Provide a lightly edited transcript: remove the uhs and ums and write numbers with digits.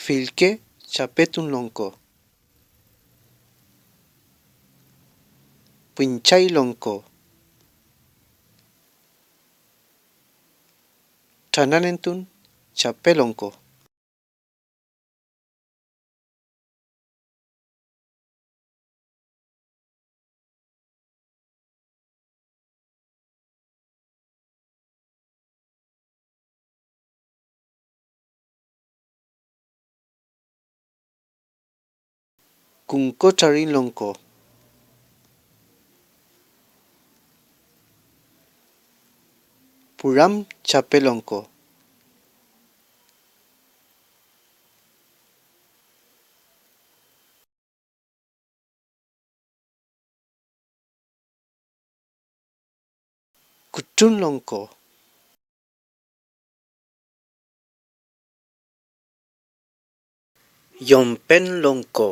Filke chapetun lonko. Pinchay lonko. Chananentun chapelonko. Kunko charin lonko. Puram chapelonko. Kuchun lonko. Yompen lonko.